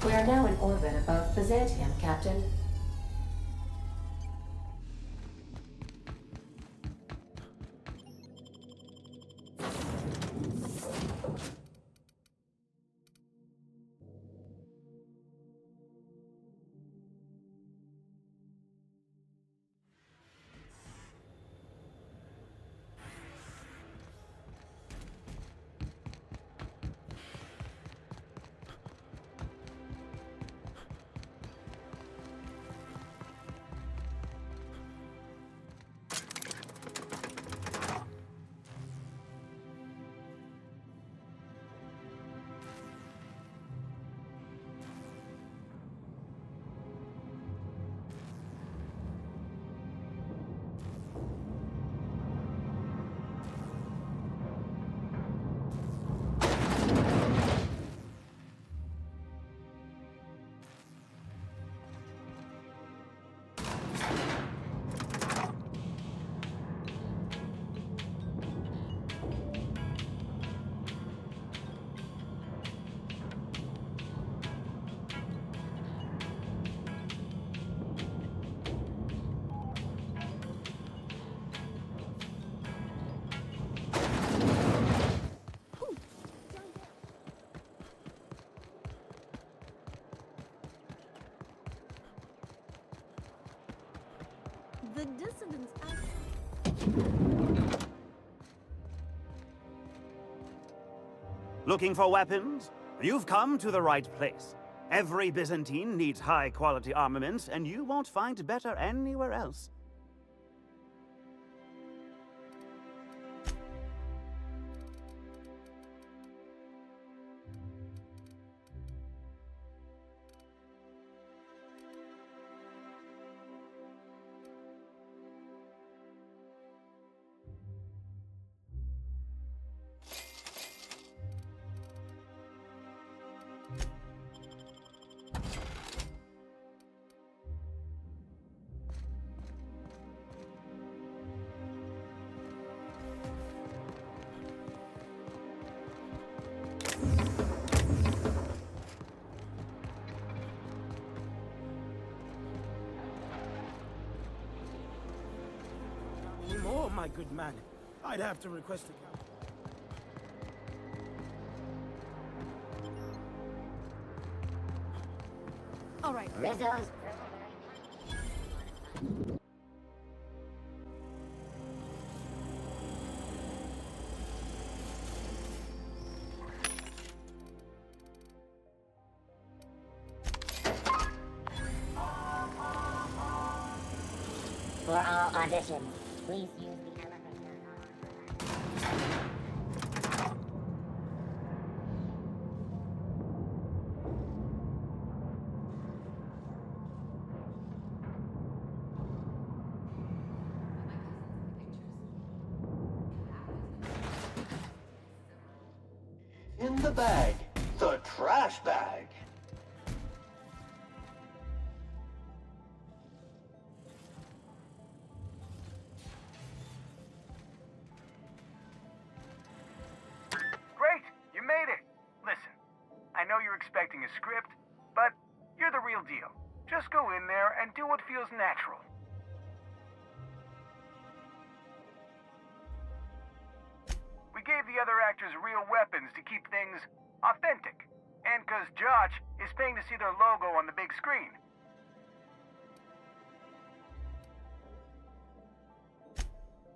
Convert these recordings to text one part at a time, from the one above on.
We are now in orbit above Byzantium, Captain. The dissidents act. Looking for weapons? You've come to the right place. Every Byzantine needs high-quality armaments, and you won't find better anywhere else. Any more, my good man? I'd have to request a count. All right. Rizzo's. For all auditions, please use the elevator. In the bag. The trash bag. Great! You made it! Listen, I know you're expecting a script, but you're the real deal. Just go in there and do what feels natural. We gave the other actors real weapons to keep things authentic. And 'cause Josh is paying to see their logo on the big screen.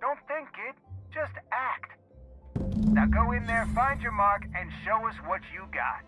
Don't think, kid. Just act. Now go in there, find your mark, and show us what you got.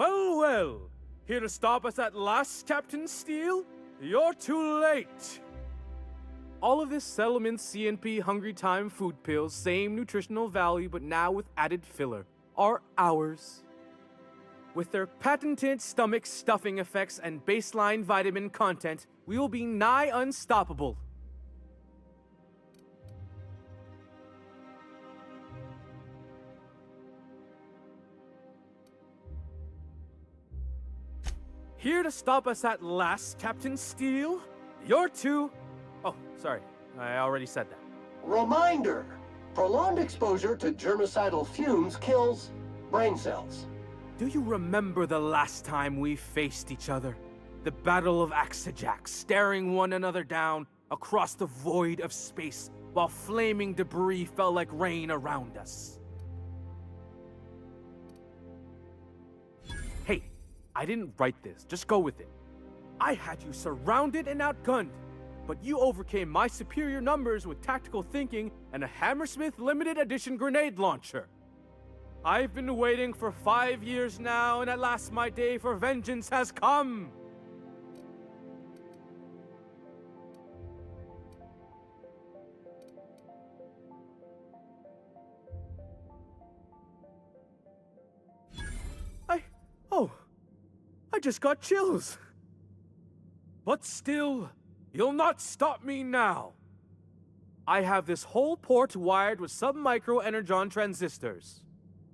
Well, well. Here to stop us at last, Captain Steele? You're too late. All of this Settlement CNP Hungry Time food pills, same nutritional value but now with added filler, are ours. With their patented stomach stuffing effects and baseline vitamin content, we will be nigh unstoppable. Here to stop us at last, Captain Steele? You're too... Oh, sorry. I already said that. Reminder! Prolonged exposure to germicidal fumes kills brain cells. Do you remember the last time we faced each other? The Battle of Axajax, staring one another down across the void of space while flaming debris fell like rain around us. Hey, I didn't write this. Just go with it. I had you surrounded and outgunned, but you overcame my superior numbers with tactical thinking and a Hammersmith limited edition grenade launcher. I've been waiting for 5 years now, and at last my day for vengeance has come! I just got chills. But still, you'll not stop me now. I have this whole port wired with sub-micro energon transistors.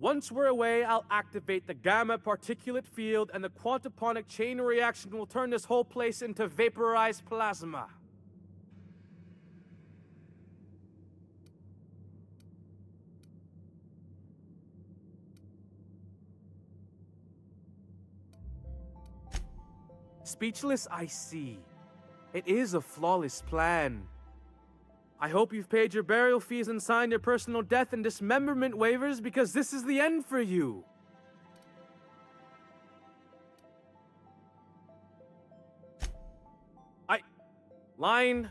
Once we're away, I'll activate the gamma particulate field and the quantaponic chain reaction will turn this whole place into vaporized plasma. Speechless, I see. It is a flawless plan. I hope you've paid your burial fees and signed your personal death and dismemberment waivers because this is the end for you. Line.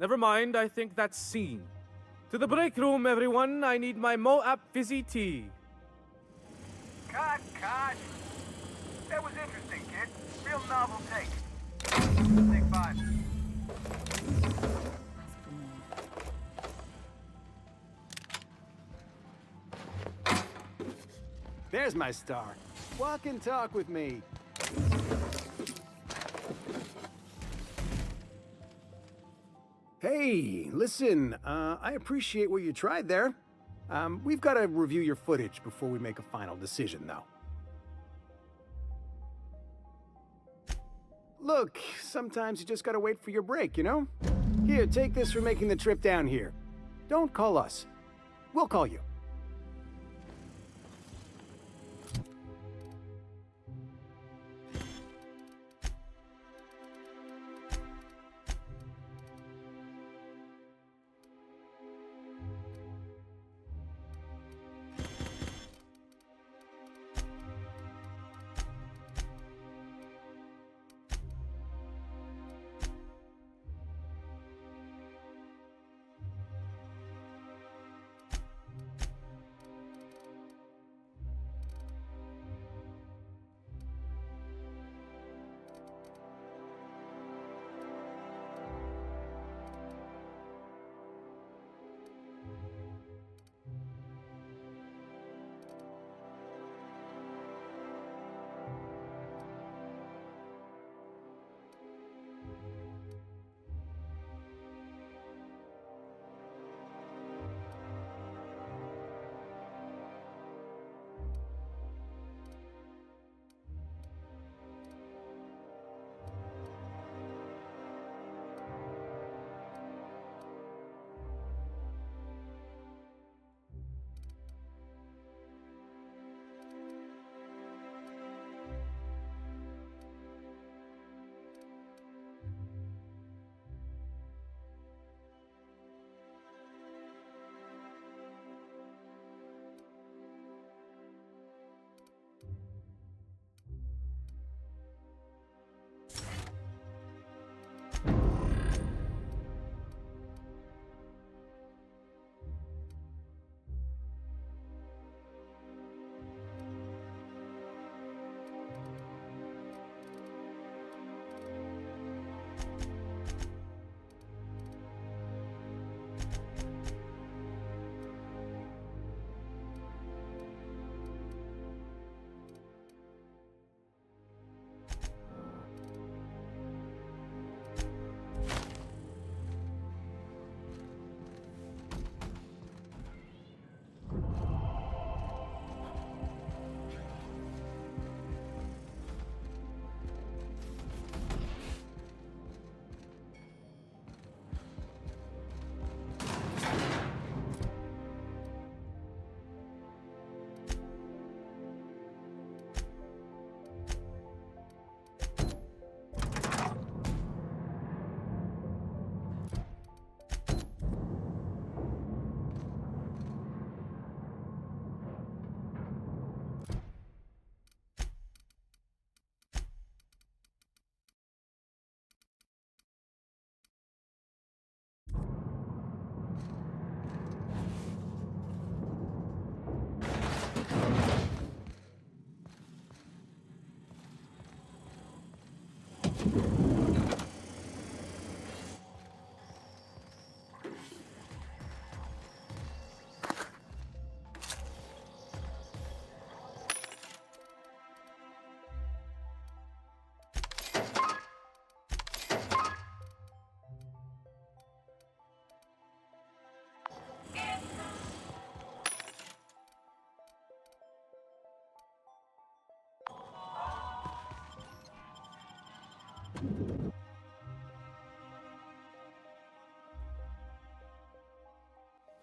Never mind, I think that's scene. To the break room, everyone. I need my Moab fizzy tea. Cut. That was interesting, kid. Real novel take. Take 5. There's my star. Walk and talk with me. Hey, listen, I appreciate what you tried there. We've got to review your footage before we make a final decision, though. Look, sometimes you just gotta wait for your break, you know? Here, take this for making the trip down here. Don't call us. We'll call you.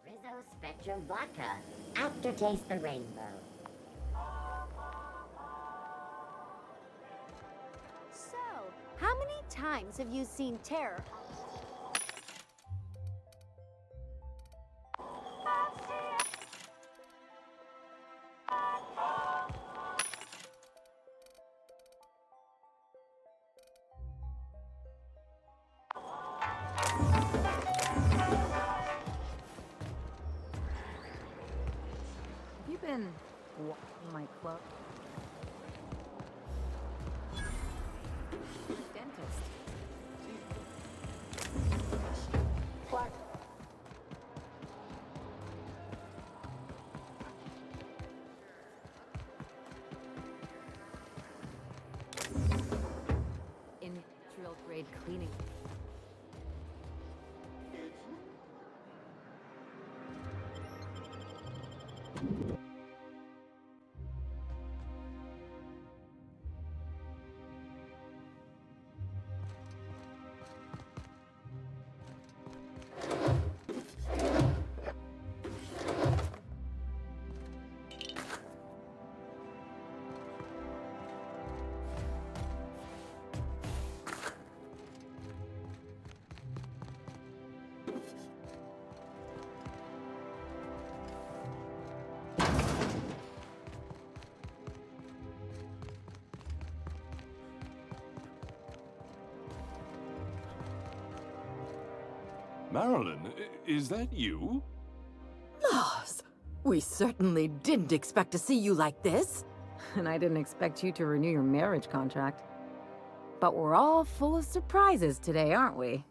Rizzo Spectrum Vodka. Aftertaste the rainbow. So, how many times have you seen terror? Have you been walking my clothes? Dentist. Black. Industrial grade cleaning. Marilyn, is that you? Loss! We certainly didn't expect to see you like this. And I didn't expect you to renew your marriage contract. But we're all full of surprises today, aren't we?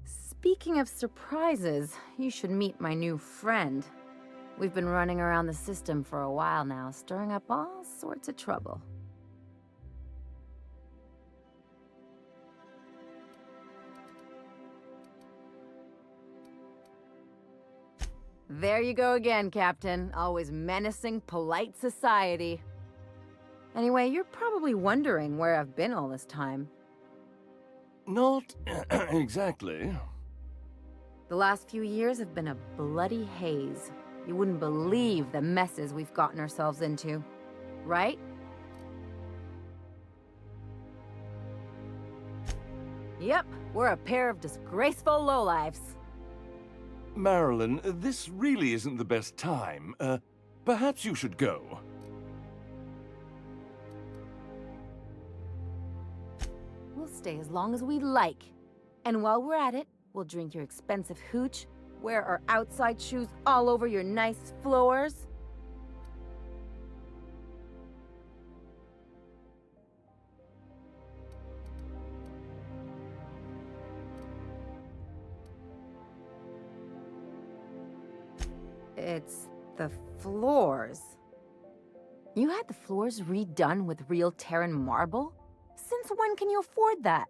Speaking of surprises, you should meet my new friend. We've been running around the system for a while now, stirring up all sorts of trouble. There you go again, Captain. Always menacing polite society. Anyway, you're probably wondering where I've been all this time. Not exactly. The last few years have been a bloody haze. You wouldn't believe the messes we've gotten ourselves into. Right? Yep, we're a pair of disgraceful lowlifes. Marilyn, this really isn't the best time. Perhaps you should go. We'll stay as long as we like. And while we're at it, we'll drink your expensive hooch, wear our outside shoes all over your nice floors. It's the floors. You had the floors redone with real Terran marble? Since when can you afford that?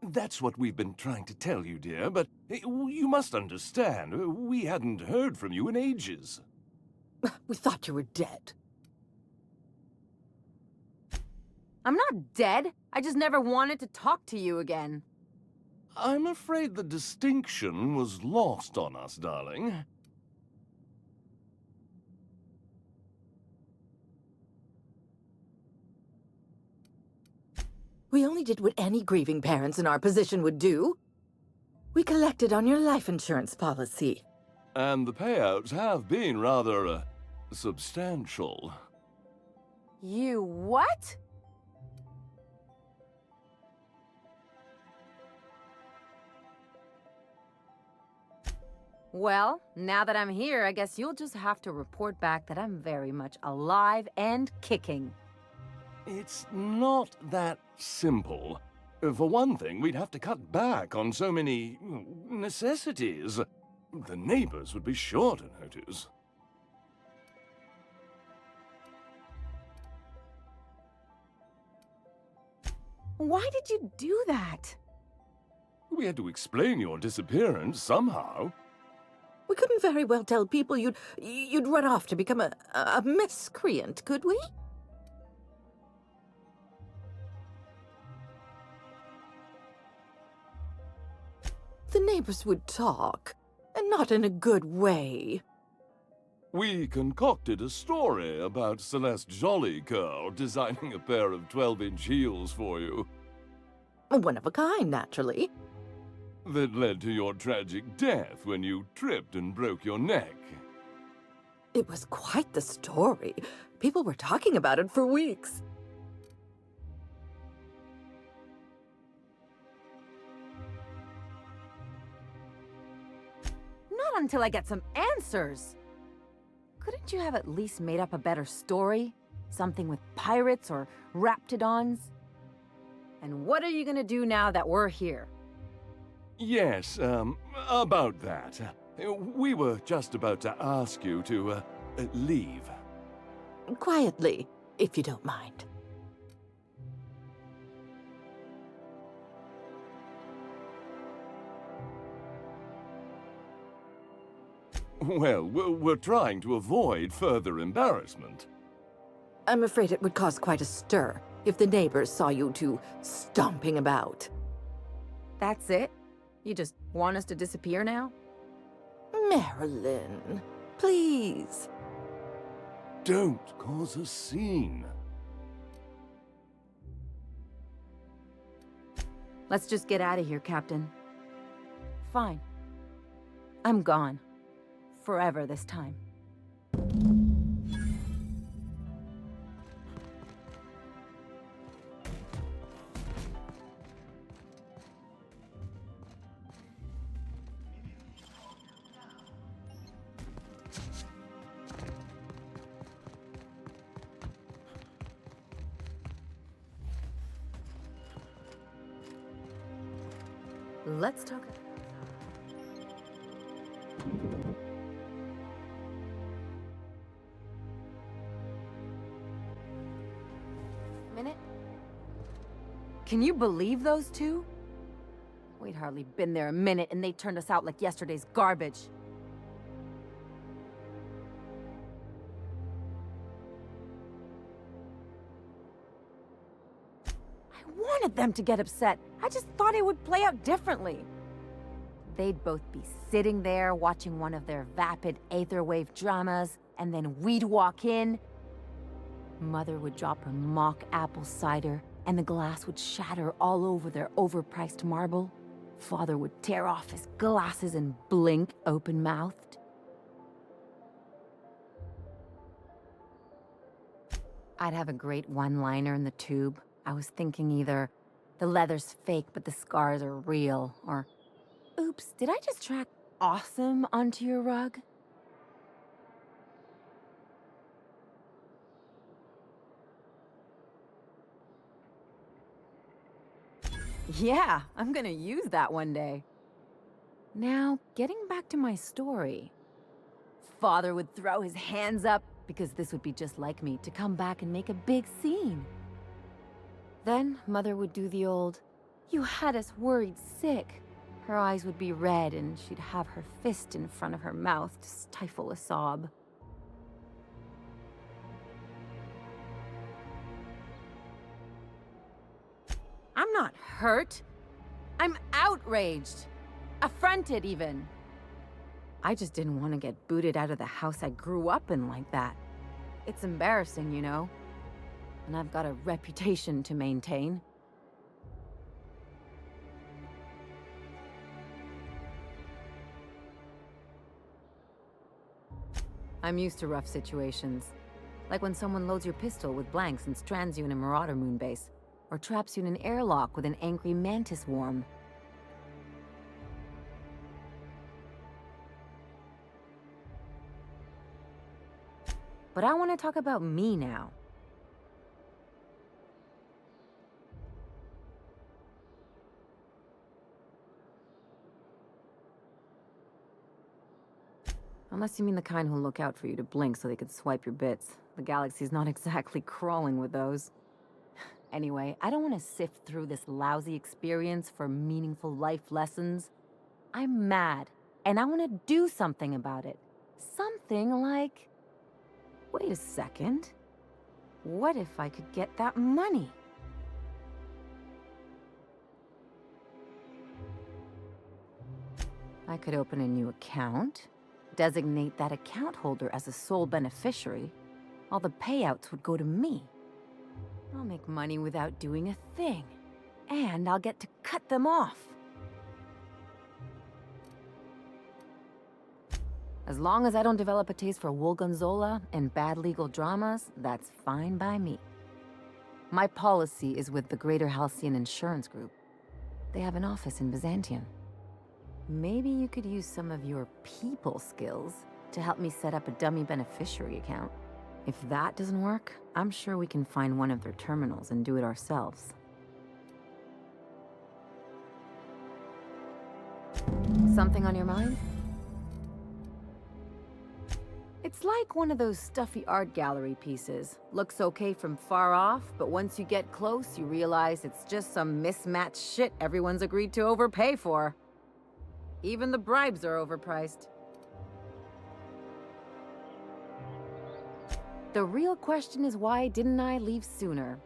That's what we've been trying to tell you, dear, but you must understand, we hadn't heard from you in ages. We thought you were dead. I'm not dead. I just never wanted to talk to you again. I'm afraid the distinction was lost on us, darling. We only did what any grieving parents in our position would do. We collected on your life insurance policy. And the payouts have been rather, substantial. You what? Well, now that I'm here, I guess you'll just have to report back that I'm very much alive and kicking. It's not that simple. For one thing, we'd have to cut back on so many necessities. The neighbors would be sure to notice. Why did you do that? We had to explain your disappearance somehow. We couldn't very well tell people you'd run off to become a miscreant, could we? The neighbors would talk, and not in a good way. We concocted a story about Celeste Jollycurl designing a pair of 12-inch heels for you. One of a kind, naturally. That led to your tragic death when you tripped and broke your neck. It was quite the story. People were talking about it for weeks. Not until I get some answers. Couldn't you have at least made up a better story? Something with pirates or raptidons? And what are you gonna do now that we're here? Yes, about that. We were just about to ask you to, leave. Quietly, if you don't mind. Well, we're trying to avoid further embarrassment. I'm afraid it would cause quite a stir if the neighbors saw you two stomping about. That's it? You just want us to disappear now? Marilyn, please. Don't cause a scene. Let's just get out of here, Captain. Fine. I'm gone. Forever this time. Let's talk. Minute? Can you believe those two? We'd hardly been there a minute and they turned us out like yesterday's garbage. I wanted them to get upset. I just thought it would play out differently. They'd both be sitting there watching one of their vapid aetherwave dramas, and then we'd walk in. Mother would drop her mock apple cider, and the glass would shatter all over their overpriced marble. Father would tear off his glasses and blink open-mouthed. I'd have a great one-liner in the tube. I was thinking either, the leather's fake but the scars are real, or, oops, did I just track awesome onto your rug? Yeah, I'm gonna use that one day. Now, getting back to my story. Father would throw his hands up, because this would be just like me, to come back and make a big scene. Then, Mother would do the old, "You had us worried sick." Her eyes would be red, and she'd have her fist in front of her mouth to stifle a sob. I'm not hurt. I'm outraged. Affronted, even. I just didn't want to get booted out of the house I grew up in like that. It's embarrassing, you know. And I've got a reputation to maintain. I'm used to rough situations. Like when someone loads your pistol with blanks and strands you in a Marauder moonbase, or traps you in an airlock with an angry mantis worm. But I want to talk about me now. Unless you mean the kind who'll look out for you to blink so they could swipe your bits. The galaxy's not exactly crawling with those. Anyway, I don't want to sift through this lousy experience for meaningful life lessons. I'm mad, and I want to do something about it. Something like... Wait a second. What if I could get that money? I could open a new account, designate that account holder as a sole beneficiary. All the payouts would go to me. I'll make money without doing a thing. And I'll get to cut them off. As long as I don't develop a taste for Woolgonzola and bad legal dramas, that's fine by me. My policy is with the Greater Halcyon Insurance Group. They have an office in Byzantium. Maybe you could use some of your people skills to help me set up a dummy beneficiary account. If that doesn't work, I'm sure we can find one of their terminals and do it ourselves. Something on your mind? It's like one of those stuffy art gallery pieces. Looks okay from far off, but once you get close, you realize it's just some mismatched shit everyone's agreed to overpay for. Even the bribes are overpriced. The real question is, why didn't I leave sooner?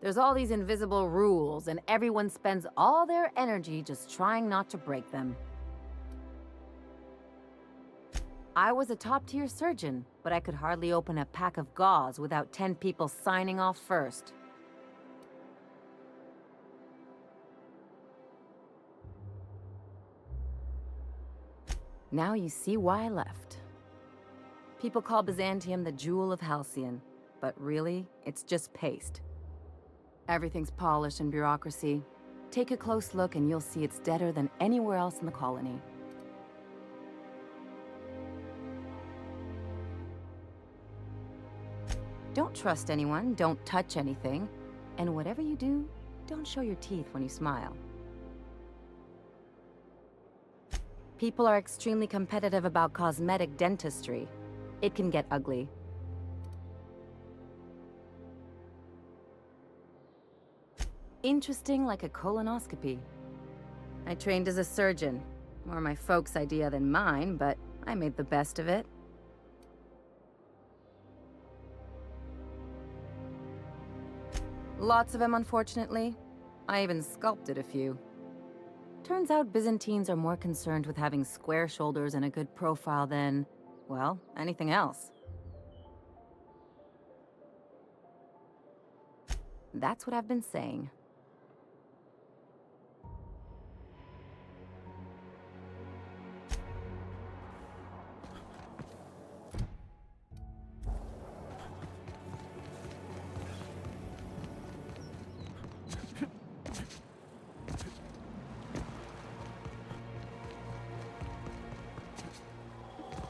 There's all these invisible rules, and everyone spends all their energy just trying not to break them. I was a top-tier surgeon, but I could hardly open a pack of gauze without 10 people signing off first. Now you see why I left. People call Byzantium the jewel of Halcyon, but really, it's just paste. Everything's polished and bureaucracy. Take a close look and you'll see it's deader than anywhere else in the colony. Don't trust anyone, don't touch anything, and whatever you do, don't show your teeth when you smile. People are extremely competitive about cosmetic dentistry. It can get ugly. Interesting like a colonoscopy. I trained as a surgeon. More my folks' idea than mine, but I made the best of it. Lots of them, unfortunately. I even sculpted a few. Turns out Byzantines are more concerned with having square shoulders and a good profile than, well, anything else. That's what I've been saying.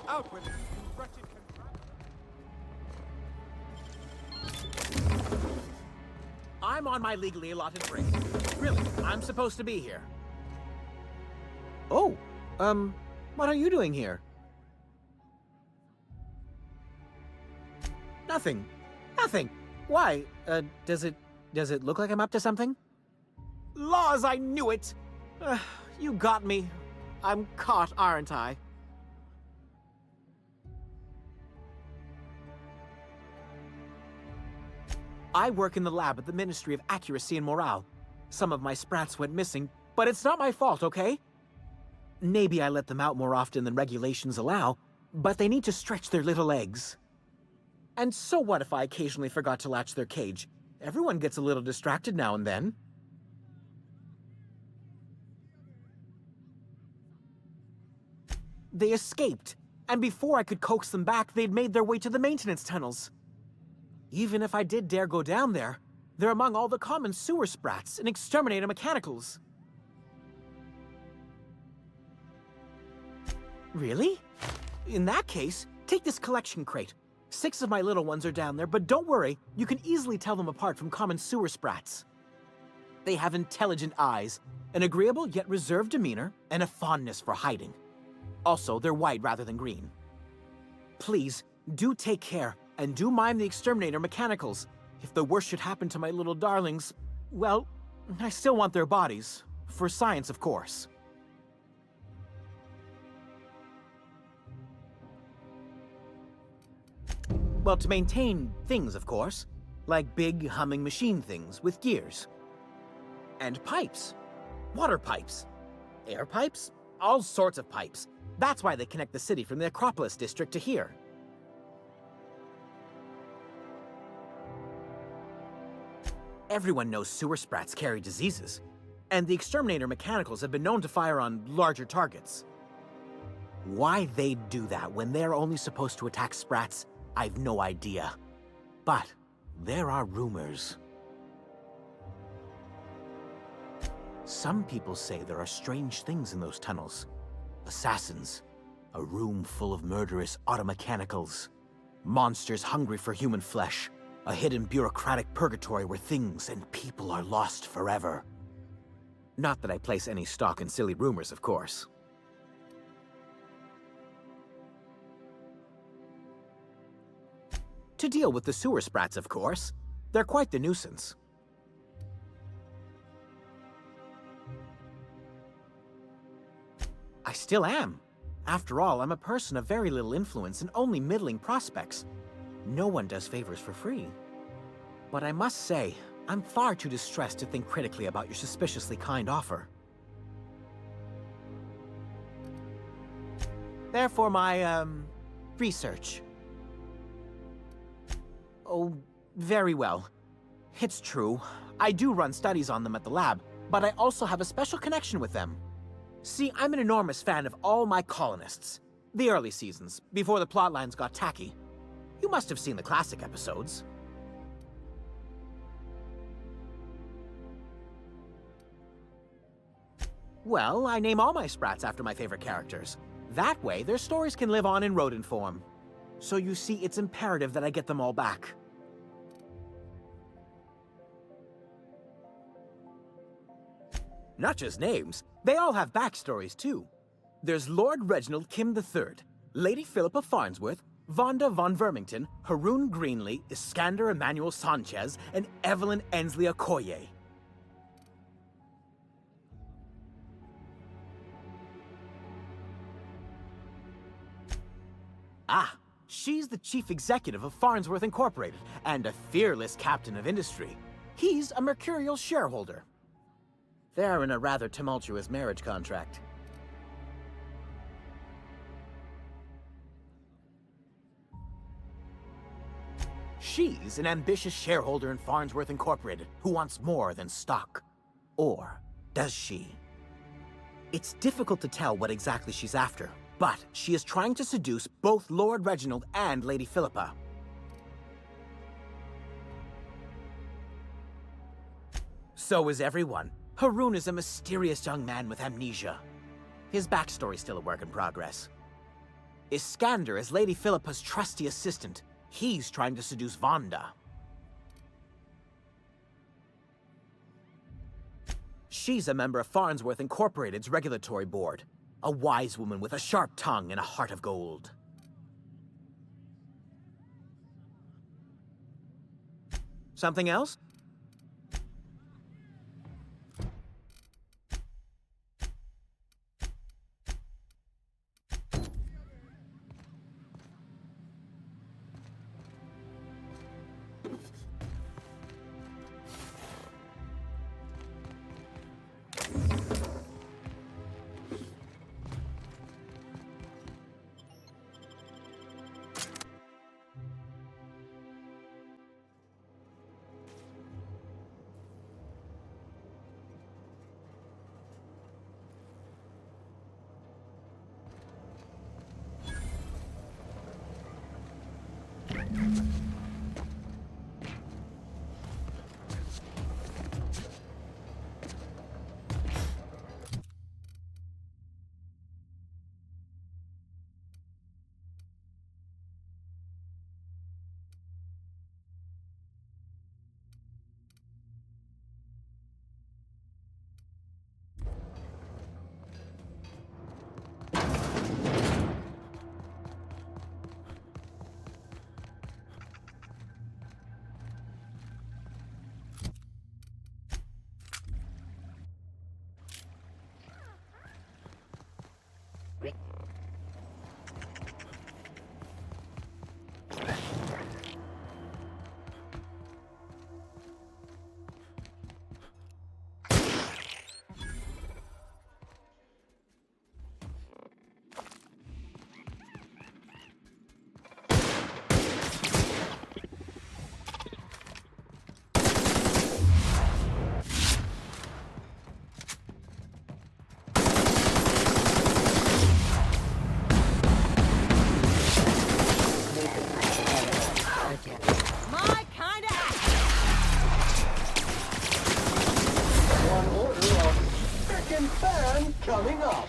Out with it, you wretched I'm on my legally allotted break. Really, I'm supposed to be here. Oh, what are you doing here? Nothing. Nothing. Why? Does it look like I'm up to something? Laws, I knew it! You got me. I'm caught, aren't I? I work in the lab at the Ministry of Accuracy and Morale. Some of my sprats went missing, but it's not my fault, okay? Maybe I let them out more often than regulations allow, but they need to stretch their little legs. And so what if I occasionally forgot to latch their cage? Everyone gets a little distracted now and then. They escaped, and before I could coax them back, they'd made their way to the maintenance tunnels. Even if I did dare go down there, they're among all the common sewer sprats and exterminator mechanicals. Really? In that case, take this collection crate. 6 of my little ones are down there, but don't worry, you can easily tell them apart from common sewer sprats. They have intelligent eyes, an agreeable yet reserved demeanor, and a fondness for hiding. Also, they're white rather than green. Please, do take care, and do mind the exterminator mechanicals. If the worst should happen to my little darlings, well, I still want their bodies. For science, of course. Well, to maintain things, of course. Like big, humming machine things with gears. And pipes. Water pipes. Air pipes. All sorts of pipes. That's why they connect the city from the Acropolis district to here. Everyone knows sewer sprats carry diseases. And the exterminator mechanicals have been known to fire on larger targets. Why they'd do that when they're only supposed to attack sprats, I've no idea. But there are rumors. Some people say there are strange things in those tunnels. Assassins, a room full of murderous automechanicals, monsters hungry for human flesh, a hidden bureaucratic purgatory where things and people are lost forever. Not that I place any stock in silly rumors, of course. To deal with the sewer sprats, of course. They're quite the nuisance. I still am. After all, I'm a person of very little influence and only middling prospects. No one does favors for free. But I must say, I'm far too distressed to think critically about your suspiciously kind offer. Therefore, my, research. Oh, very well. It's true. I do run studies on them at the lab, but I also have a special connection with them. See, I'm an enormous fan of all my colonists. The early seasons, before the plotlines got tacky. You must have seen the classic episodes. Well, I name all my sprats after my favorite characters. That way, their stories can live on in rodent form. So you see, it's imperative that I get them all back. Not just names, they all have backstories too. There's Lord Reginald Kim III, Lady Philippa Farnsworth, Vonda von Vermington, Haroon Greenlee, Iskander Emmanuel Sanchez, and Evelyn Ensley Okoye. Ah, she's the chief executive of Farnsworth Incorporated, and a fearless captain of industry. He's a mercurial shareholder. They're in a rather tumultuous marriage contract. She's an ambitious shareholder in Farnsworth Incorporated who wants more than stock. Or does she? It's difficult to tell what exactly she's after, but she is trying to seduce both Lord Reginald and Lady Philippa. So is everyone. Haroon is a mysterious young man with amnesia. His backstory's still a work in progress. Iskander is Lady Philippa's trusty assistant. He's trying to seduce Vonda. She's a member of Farnsworth Incorporated's regulatory board. A wise woman with a sharp tongue and a heart of gold. Something else? second fan coming up.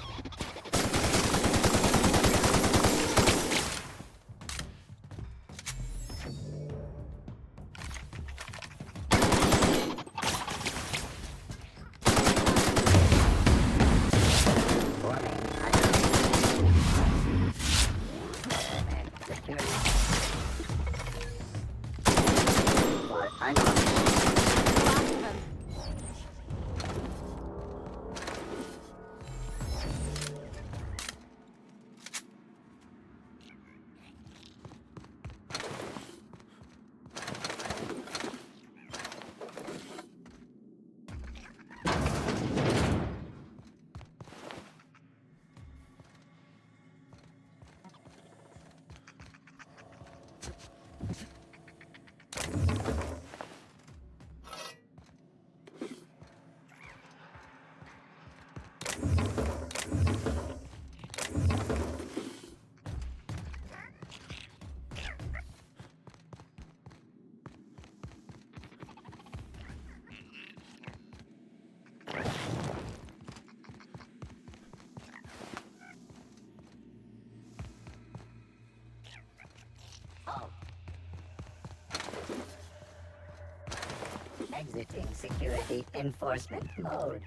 Exiting security enforcement mode.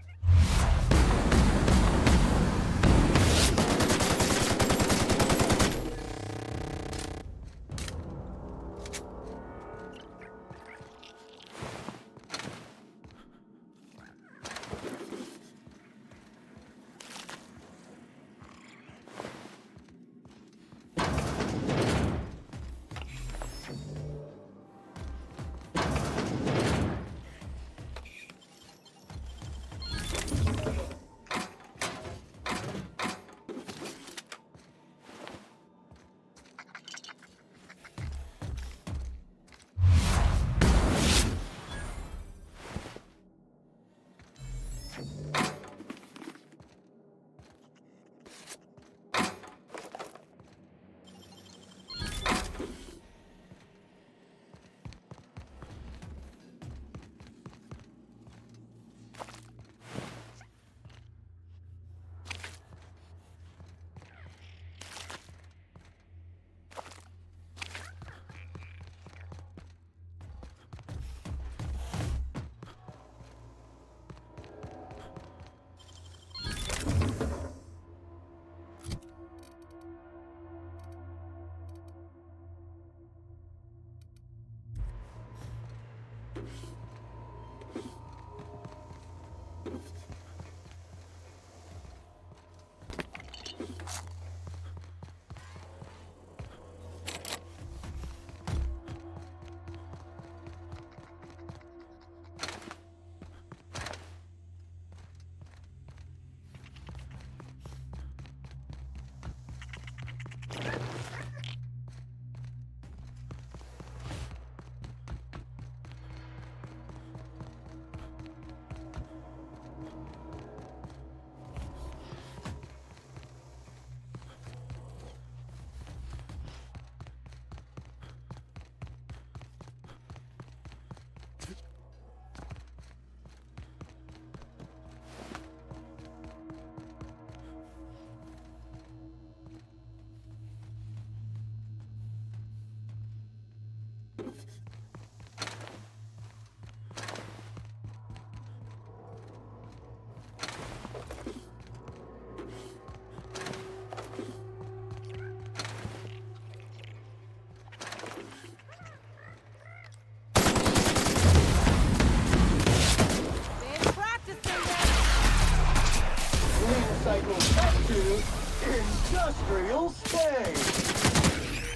Industrial stage!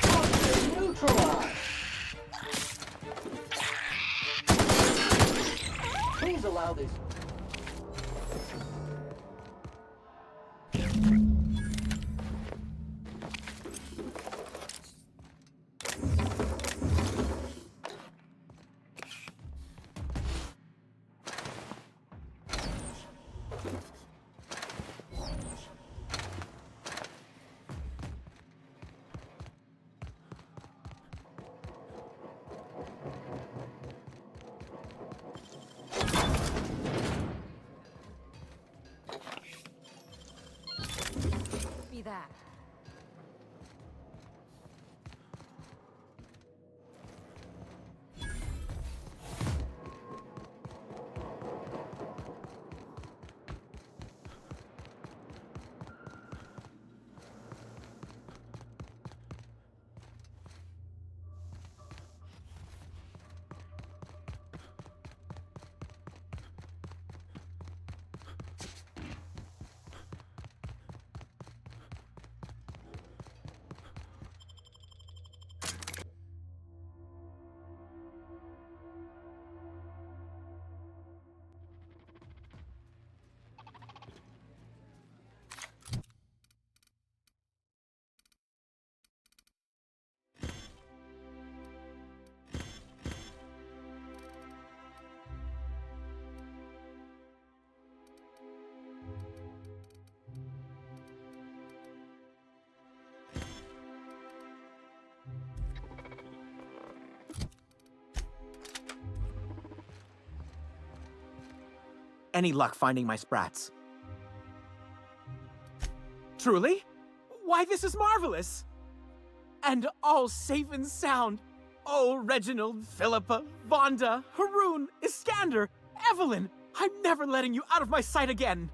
Toxin neutralized! Please allow this... back. Any luck finding my sprats? Truly? Why, this is marvelous! And all safe and sound. Oh, Reginald, Philippa, Vonda, Haroon, Iskander, Evelyn, I'm never letting you out of my sight again.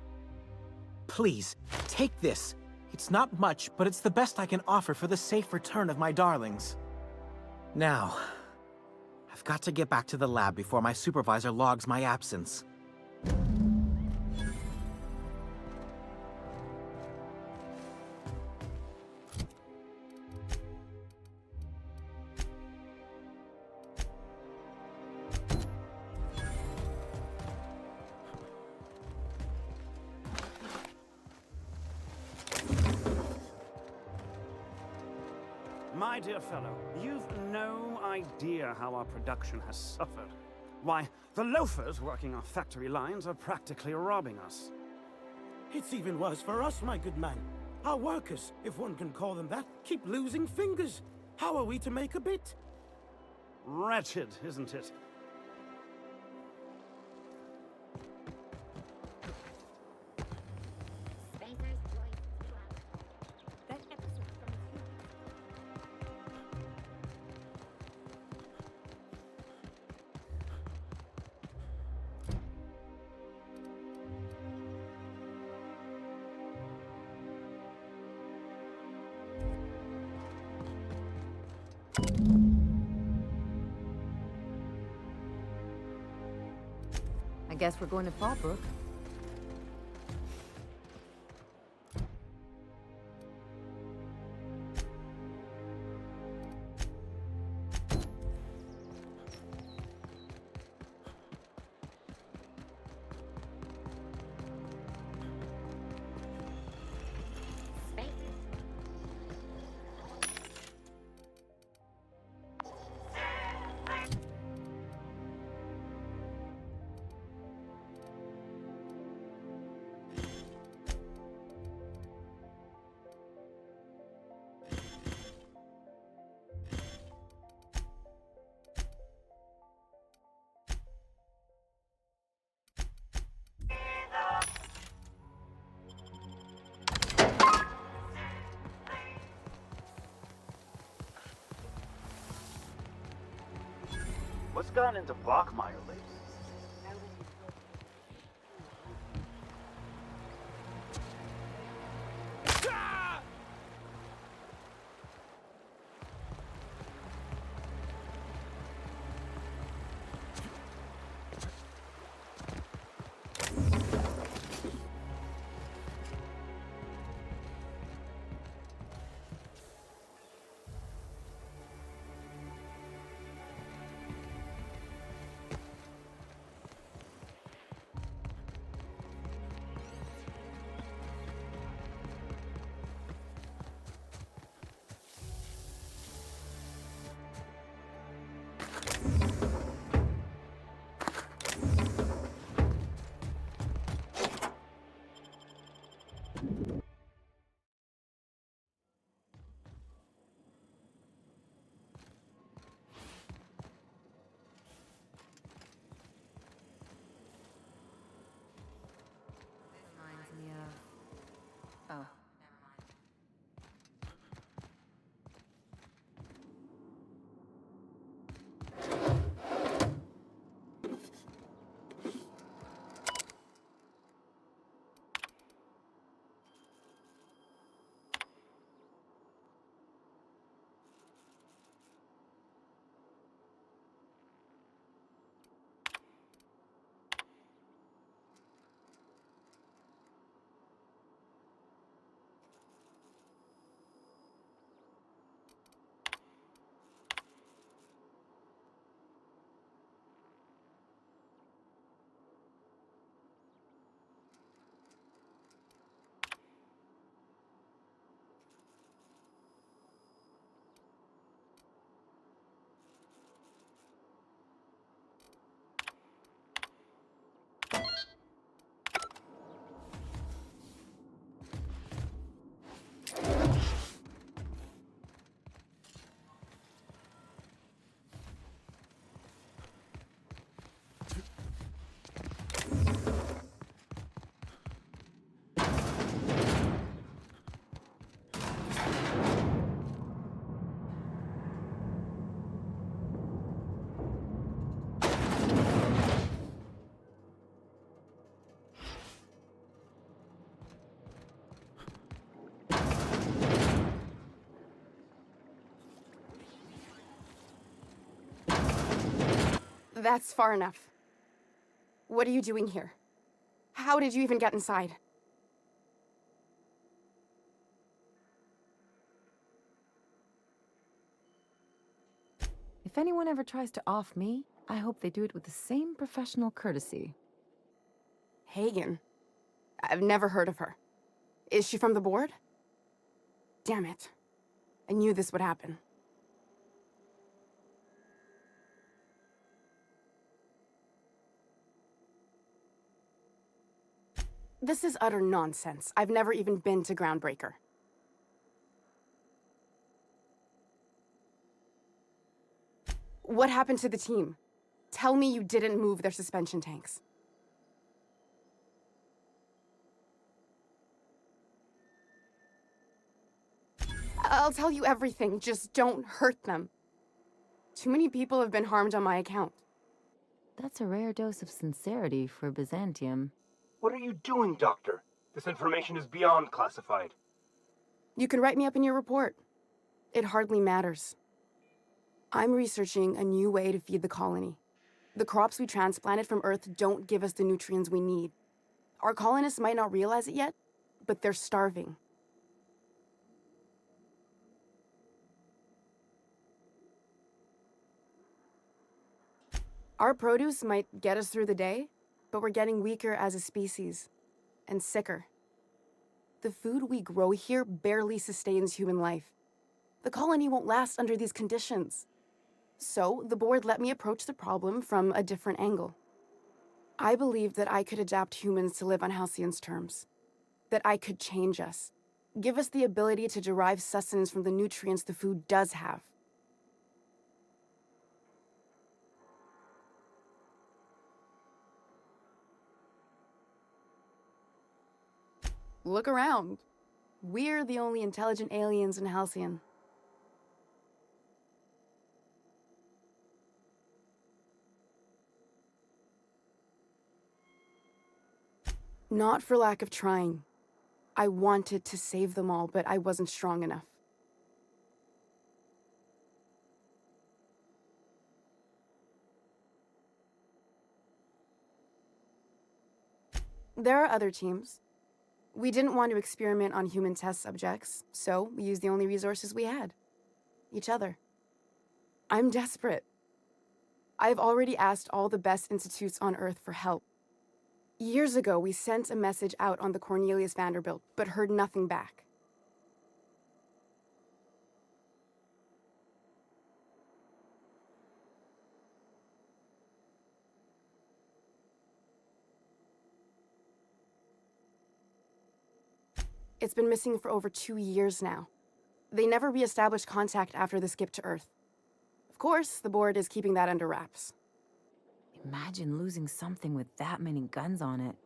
Please, take this. It's not much, but it's the best I can offer for the safe return of my darlings. Now, I've got to get back to the lab before my supervisor logs my absence. My dear fellow, you've no idea how our production has suffered. Why, the loafers working our factory lines are practically robbing us. It's even worse for us, my good man. Our workers, if one can call them that, keep losing fingers. How are we to make a bit? Wretched, isn't it? I guess we're going to Fallbrook. What's gone into Bachmeyer lately? That's far enough. What are you doing here? How did you even get inside? If anyone ever tries to off me, I hope they do it with the same professional courtesy. Hagen? I've never heard of her. Is she from the board? Damn it. I knew this would happen. This is utter nonsense. I've never even been to Groundbreaker. What happened to the team? Tell me you didn't move their suspension tanks. I'll tell you everything, just don't hurt them. Too many people have been harmed on my account. That's a rare dose of sincerity for Byzantium. What are you doing, Doctor? This information is beyond classified. You can write me up in your report. It hardly matters. I'm researching a new way to feed the colony. The crops we transplanted from Earth don't give us the nutrients we need. Our colonists might not realize it yet, but they're starving. Our produce might get us through the day, but we're getting weaker as a species, and sicker. The food we grow here barely sustains human life. The colony won't last under these conditions. So, the board let me approach the problem from a different angle. I believed that I could adapt humans to live on Halcyon's terms. That I could change us. Give us the ability to derive sustenance from the nutrients the food does have. Look around. We're the only intelligent aliens in Halcyon. Not for lack of trying. I wanted to save them all, but I wasn't strong enough. There are other teams. We didn't want to experiment on human test subjects, so we used the only resources we had. Each other. I'm desperate. I've already asked all the best institutes on Earth for help. Years ago, we sent a message out on the Cornelius Vanderbilt, but heard nothing back. It's been missing for over 2 years now. They never re-established contact after the skip to Earth. Of course, the board is keeping that under wraps. Imagine losing something with that many guns on it.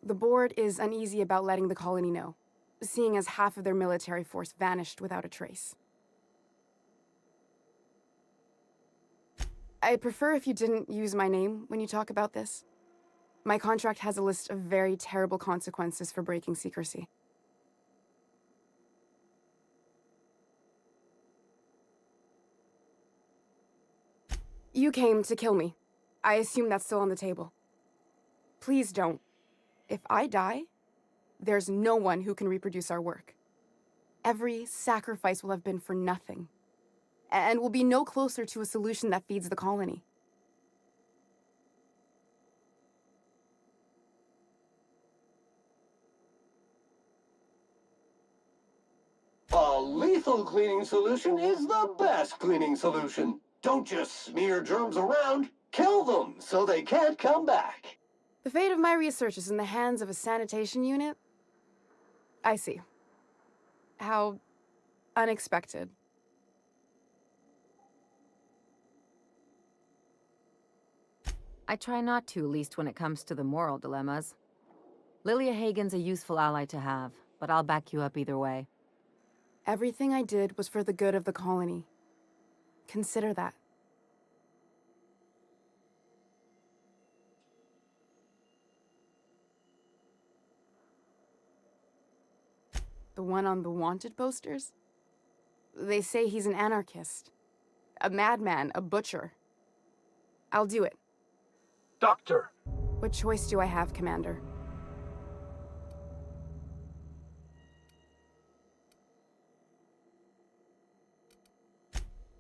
The board is uneasy about letting the colony know, seeing as half of their military force vanished without a trace. I'd prefer if you didn't use my name when you talk about this. My contract has a list of very terrible consequences for breaking secrecy. You came to kill me. I assume that's still on the table. Please don't. If I die, there's no one who can reproduce our work. Every sacrifice will have been for nothing. And we'll be no closer to a solution that feeds the colony. A lethal cleaning solution is the best cleaning solution. Don't just smear germs around. Kill them so they can't come back. The fate of my research is in the hands of a sanitation unit? I see. How unexpected. I try not to, least when it comes to the moral dilemmas. Lilia Hagen's a useful ally to have, but I'll back you up either way. Everything I did was for the good of the colony. Consider that. The one on the wanted posters? They say he's an anarchist. A madman, a butcher. I'll do it. Doctor! What choice do I have, Commander?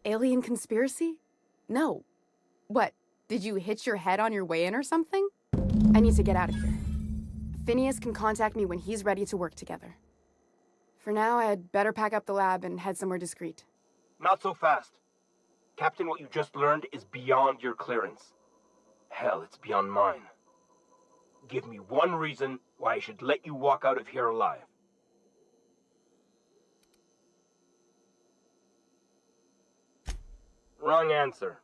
Alien conspiracy? No. What, did you hit your head on your way in or something? I need to get out of here. Phineas can contact me when he's ready to work together. For now, I'd better pack up the lab and head somewhere discreet. Not so fast. Captain, what you just learned is beyond your clearance. Hell, it's beyond mine. Give me one reason why I should let you walk out of here alive. Wrong answer.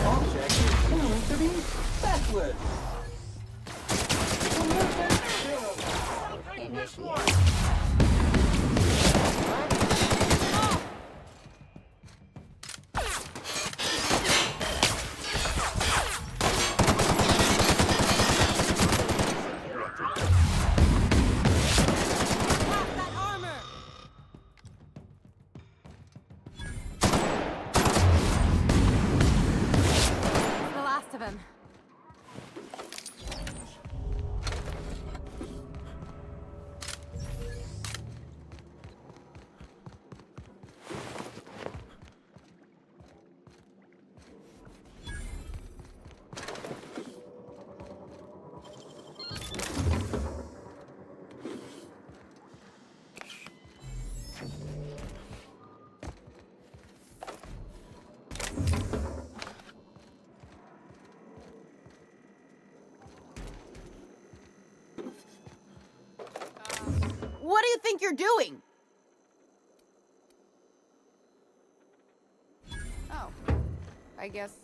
Object is tuned to be backwards. Initiate. The last of him. What do you think you're doing? Oh, I guess,